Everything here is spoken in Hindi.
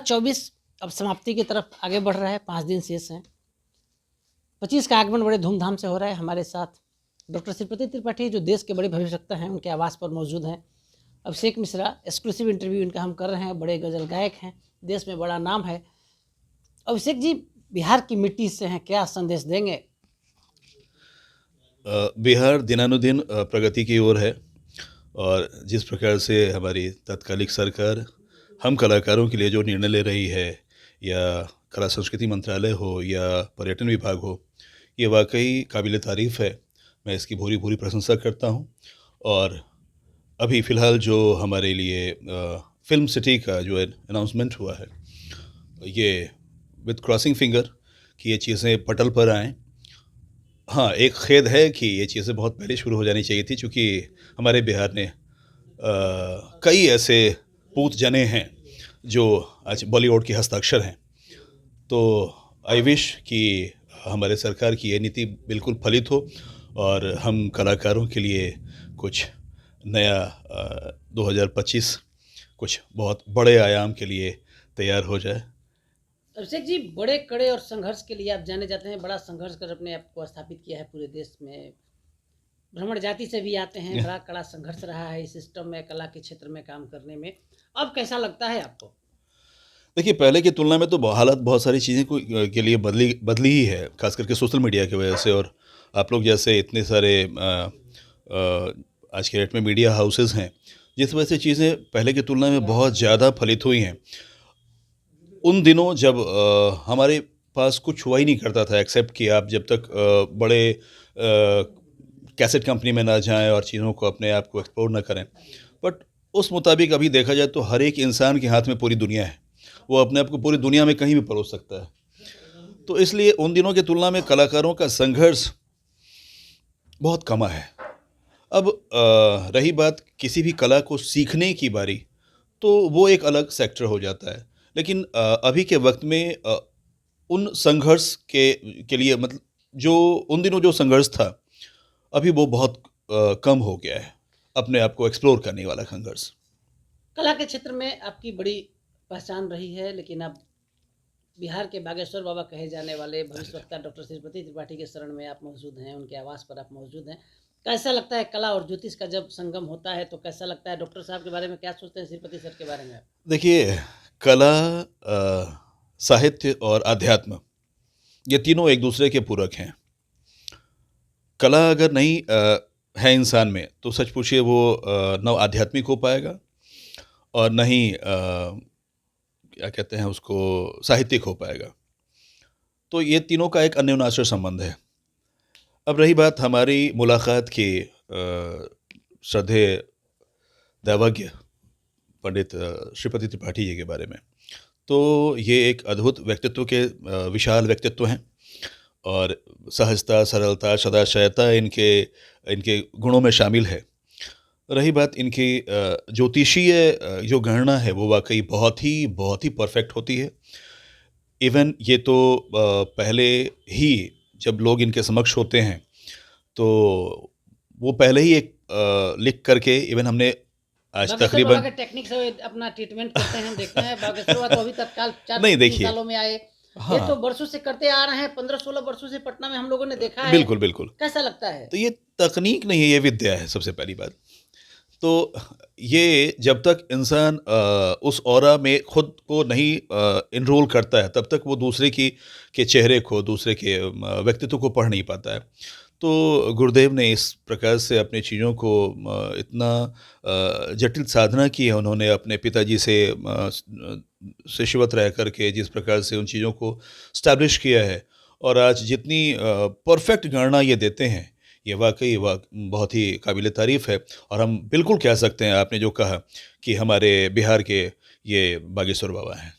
2024 अब समाप्ति की तरफ आगे बढ़ रहा है, 5 दिन शेष हैं। 25 का आगमन बड़े धूमधाम से हो रहा है। हमारे साथ डॉक्टर श्रीपति त्रिपाठी जो देश के बड़े भविष्यवक्ता हैं, उनके आवास पर मौजूद हैं। अभिषेक मिश्रा, एक्सक्लूसिव इंटरव्यू इनका हम कर रहे हैं। बड़े गज़ल गायक हैं, देश में बड़ा नाम है। अभिषेक जी, बिहार की मिट्टी से हैं, क्या संदेश देंगे? बिहार दिनानुदिन प्रगति की ओर है और जिस प्रकार से हमारी तत्कालिक सरकार हम कलाकारों के लिए जो निर्णय ले रही है, या कला संस्कृति मंत्रालय हो या पर्यटन विभाग हो, ये वाकई काबिल तारीफ़ है। मैं इसकी भूरी भूरी प्रशंसा करता हूँ। और अभी फ़िलहाल जो हमारे लिए फ़िल्म सिटी का जो अनाउंसमेंट हुआ है, ये विद क्रॉसिंग फिंगर कि ये चीज़ें पटल पर आएँ। हाँ, एक खेद है कि ये चीज़ें बहुत पहले शुरू हो जानी चाहिए थी, चूँकि हमारे बिहार ने कई ऐसे पूत जने हैं जो आज बॉलीवुड के हस्ताक्षर हैं। तो आई विश कि हमारे सरकार की ये नीति बिल्कुल फलित हो और हम कलाकारों के लिए कुछ नया 2025 कुछ बहुत बड़े आयाम के लिए तैयार हो जाए। अभिषेक जी, बड़े कड़े और संघर्ष के लिए आप जाने जाते हैं। बड़ा संघर्ष कर अपने आप को स्थापित किया है पूरे देश में। ब्राह्मण जाति से भी आते हैं। बड़ा कड़ा संघर्ष रहा है इस सिस्टम में, कला के क्षेत्र में काम करने में। अब कैसा लगता है आपको? देखिए, पहले की तुलना में तो हालात बहुत सारी चीज़ें के लिए बदली ही है, खास करके सोशल मीडिया की वजह से। और आप लोग जैसे इतने सारे आज के डेट में मीडिया हाउसेस हैं, जिस वजह से चीज़ें पहले की तुलना में बहुत ज़्यादा फलित हुई हैं। उन दिनों जब हमारे पास कुछ हुआ ही नहीं करता था, एक्सेप्ट कि आप जब तक बड़े कैसेट कंपनी में ना जाएं और चीज़ों को अपने आप को एक्सप्लोर ना करें। बट उस मुताबिक अभी देखा जाए तो हर एक इंसान के हाथ में पूरी दुनिया है। वो अपने आप को पूरी दुनिया में कहीं भी परोस सकता है। तो इसलिए उन दिनों की तुलना में कलाकारों का संघर्ष बहुत कम है। अब रही बात किसी भी कला को सीखने की बारी, तो वो एक अलग सेक्टर हो जाता है। लेकिन अभी के वक्त में उन संघर्ष के लिए, मतलब जो उन दिनों जो संघर्ष था, अभी वो बहुत कम हो गया है, अपने आप को एक्सप्लोर करने वाला संघर्ष। कला के क्षेत्र में आपकी बड़ी पहचान रही है, लेकिन अब बिहार के बागेश्वर बाबा कहे जाने वाले भविष्यवक्ता डॉक्टर श्रीपति त्रिपाठी के शरण में आप मौजूद हैं, उनके आवास पर आप मौजूद हैं। कैसा लगता है कला और ज्योतिष का जब संगम होता है, तो कैसा लगता है? डॉक्टर साहब के बारे में क्या सोचते हैं, श्रीपति सर के बारे में? देखिए, कला, साहित्य और अध्यात्म, ये तीनों एक दूसरे के पूरक हैं। कला अगर नहीं है इंसान में, तो सच पूछिए वो न आध्यात्मिक हो पाएगा और न ही क्या कहते हैं उसको, साहित्यिक हो पाएगा। तो ये तीनों का एक अन्योन्याश्रय संबंध है। अब रही बात हमारी मुलाकात की श्रद्धेय दैवज्ञ पंडित श्रीपति त्रिपाठी जी के बारे में, तो ये एक अद्भुत व्यक्तित्व के विशाल व्यक्तित्व हैं और सहजता, सरलता, सदाशयता इनके इनके गुणों में शामिल है। रही बात इनकी ज्योतिषीय जो गणना है, वो वाकई बहुत ही परफेक्ट होती है। इवन ये तो पहले ही जब लोग इनके समक्ष होते हैं, तो वो पहले ही एक लिख करके, इवन हमने आज तकरीबन के टेक्निक से अपना ट्रीटमेंट करते हैं, हम देखते हैं। बागेश्वर बाबा तो अभी तत्काल 4 नहीं, 3 देखिए, सालों में आए। ये हाँ, तो वर्षों से करते आ रहे हैं, 15-16 वर्षों से पटना में हम लोगों ने देखा है। बिल्कुल, बिल्कुल। कैसा लगता है? तो ये तकनीक नहीं है, ये विद्या है, सबसे पहली बात। तो ये जब तक इंसान उस ऑरा में खुद को नहीं एनरोल करता है, तब तक वो दूसरे के चेहरे को, दूसरे के व्यक्तित्व को पढ़ नहीं पाता है। तो गुरुदेव ने इस प्रकार से अपनी चीज़ों को इतना जटिल साधना की है उन्होंने अपने पिताजी से शिष्यवत रह करके, जिस प्रकार से उन चीज़ों को स्टैब्लिश किया है और आज जितनी परफेक्ट गणना ये देते हैं, ये वाकई बहुत ही काबिल तारीफ़ है। और हम बिल्कुल कह सकते हैं, आपने जो कहा कि हमारे बिहार के ये बागेश्वर बाबा हैं।